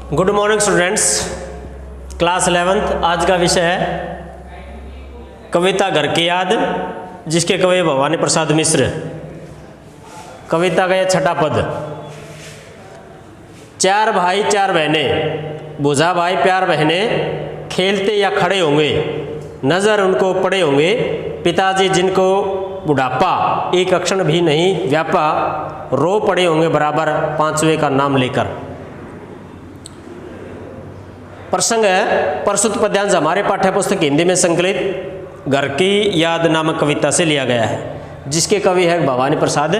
Good morning students, class 11th। आज का विषय है कविता घर की याद, जिसके कवि भवानी प्रसाद मिश्र। कविता का यह छठा पद। चार भाई चार बहनें, बुझा भाई प्यार बहनें, खेलते या खड़े होंगे, नज़र उनको पड़े होंगे, पिताजी जिनको बुढ़ापा एक अक्षण भी नहीं व्यापा, रो पड़े होंगे बराबर पांचवे का नाम लेकर। प्रसंग है प्रस्तुत पद्यांश हमारे पाठ्य पुस्तक हिंदी में संकलित घर की याद नामक कविता से लिया गया है, जिसके कवि है भवानी प्रसाद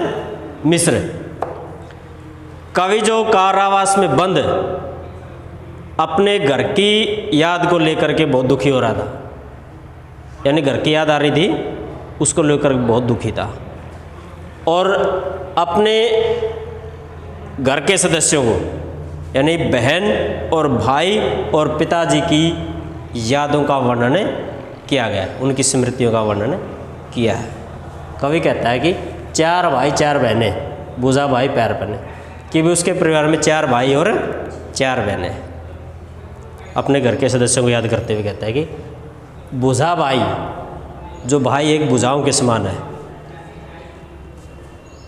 मिश्र। कवि जो कारावास में बंद अपने घर की याद को लेकर के बहुत दुखी हो रहा था, यानी घर की याद आ रही थी, उसको लेकर बहुत दुखी था, और अपने घर के सदस्यों को यानी बहन और भाई और पिताजी की यादों का वर्णन किया गया, उनकी स्मृतियों का वर्णन किया है। कवि कहता है कि चार भाई चार बहनें, बुझा भाई प्यार बहनें, कि भी उसके परिवार में चार भाई और चार बहनें। अपने घर के सदस्यों को याद करते हुए कहता है कि बुझा भाई, जो भाई एक बुझाओं के समान है।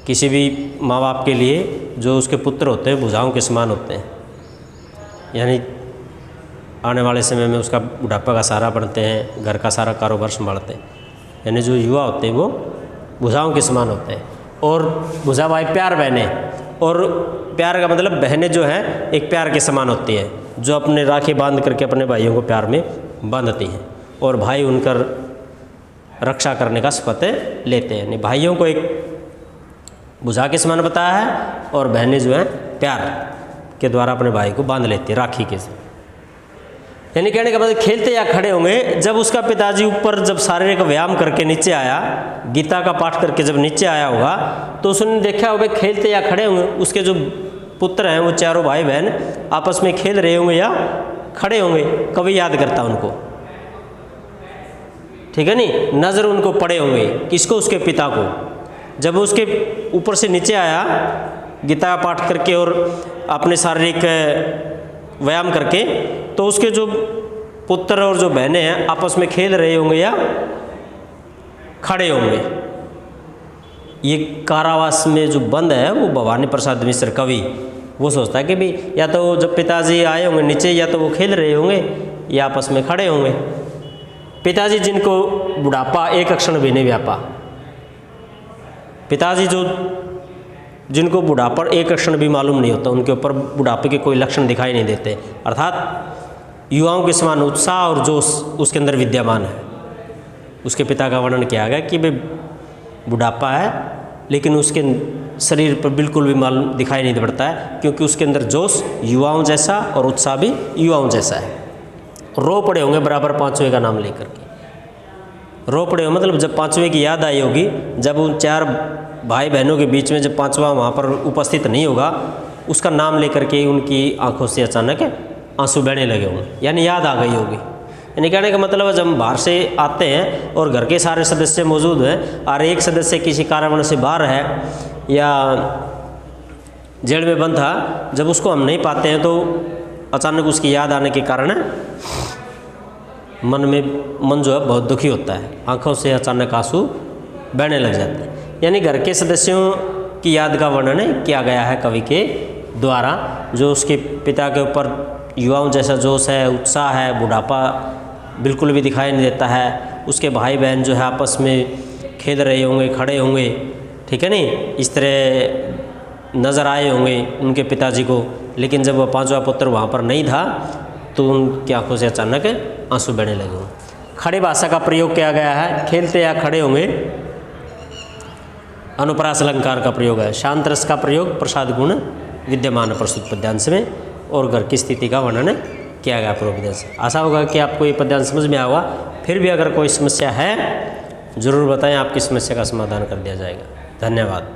किसी भी माँ बाप के लिए जो उसके पुत्र होते हैं बुझाओं के समान होते हैं, यानी आने वाले समय में उसका बुढ़ापा का सहारा बनते हैं, घर का सारा कारोबार संभालते हैं। यानी जो युवा होते हैं वो बुझाओं के समान होते हैं। और बुझा भाई प्यार बहनें, और प्यार का मतलब बहनें जो हैं एक प्यार के समान होती हैं, जो अपने राखी बांध करके अपने भाइयों को प्यार में बांधती हैं, और भाई उनका रक्षा करने का शपथ लेते हैं। यानी भाइयों को एक बुझा के समान बताया है, और बहनें जो हैं प्यार के द्वारा अपने भाई को बांध लेती है राखी के से। यानी कहने का मतलब खेलते या खड़े होंगे। जब उसका पिताजी ऊपर जब शारीरिक व्यायाम करके नीचे आया, गीता का पाठ करके जब नीचे आया होगा, तो उसने देखा होगा खेलते या खड़े होंगे। उसके जो पुत्र हैं वो चारों भाई बहन आपस में खेल रहे होंगे या खड़े होंगे। कवि याद करता उनको, ठीक है नहीं, नज़र उनको पड़े होंगे। किसको? उसके पिता को। जब उसके ऊपर से नीचे आया गीता का पाठ करके और अपने शारीरिक व्यायाम करके, तो उसके जो पुत्र और जो बहनें हैं आपस में खेल रहे होंगे या खड़े होंगे। ये कारावास में जो बंद है वो भवानी प्रसाद मिश्र कवि, वो सोचता है कि भाई या तो जब पिताजी आए होंगे नीचे, या तो वो खेल रहे होंगे या आपस में खड़े होंगे। पिताजी जिनको बुढ़ापा एक अक्षण भी नहीं व्यापा, पिताजी जो जिनको बुढ़ापा एक क्षण भी मालूम नहीं होता, उनके ऊपर बुढ़ापे के कोई लक्षण दिखाई नहीं देते, अर्थात युवाओं के समान उत्साह और जोश उसके अंदर विद्यमान है। उसके पिता का वर्णन किया गया कि भाई बुढ़ापा है, लेकिन उसके शरीर पर बिल्कुल भी मालूम दिखाई नहीं पड़ता है, क्योंकि उसके अंदर जोश युवाओं जैसा और उत्साह भी युवाओं जैसा है। रो पड़े होंगे बराबर पांचवे का नाम लेकर के। रो पड़े हो मतलब जब पांचवे की याद आई होगी, जब उन चार भाई बहनों के बीच में जब पांचवा वहाँ पर उपस्थित नहीं होगा, उसका नाम लेकर के उनकी आंखों से अचानक आंसू बहने लगे होंगे, यानी याद आ गई होगी। यानी कहने का मतलब है जब हम बाहर से आते हैं और घर के सारे सदस्य मौजूद हैं, और एक सदस्य किसी कारणवश से बाहर है या जेल में बंद था, जब उसको हम नहीं पाते हैं तो अचानक उसकी याद आने के कारण मन जो है बहुत दुखी होता है, आंखों से अचानक आंसू बहने लग जाते हैं। यानी घर के सदस्यों की याद का वर्णन किया गया है कवि के द्वारा, जो उसके पिता के ऊपर युवाओं जैसा जोश है, उत्साह है, बुढ़ापा बिल्कुल भी दिखाई नहीं देता है। उसके भाई बहन जो है आपस में खेल रहे होंगे, खड़े होंगे, ठीक है नहीं, इस तरह नज़र आए होंगे उनके पिताजी को, लेकिन जब वह पांचवा पुत्र वहाँ पर नहीं था तो उनकी आंखों से अचानक आंसू बहने लगे होंगे। खड़ी भाषा का प्रयोग किया गया है। खेलते या खड़े होंगे अनुप्रास अलंकार का प्रयोग है। शांत रस का प्रयोग प्रसाद गुण विद्यमान प्रस्तुत पद्यांश में, और घर की स्थिति का वर्णन किया गया पूर्व पद्यांश। आशा होगा कि आपको ये पद्यांश समझ में आया होगा। फिर भी अगर कोई समस्या है ज़रूर बताएं, आपकी समस्या का समाधान कर दिया जाएगा। धन्यवाद।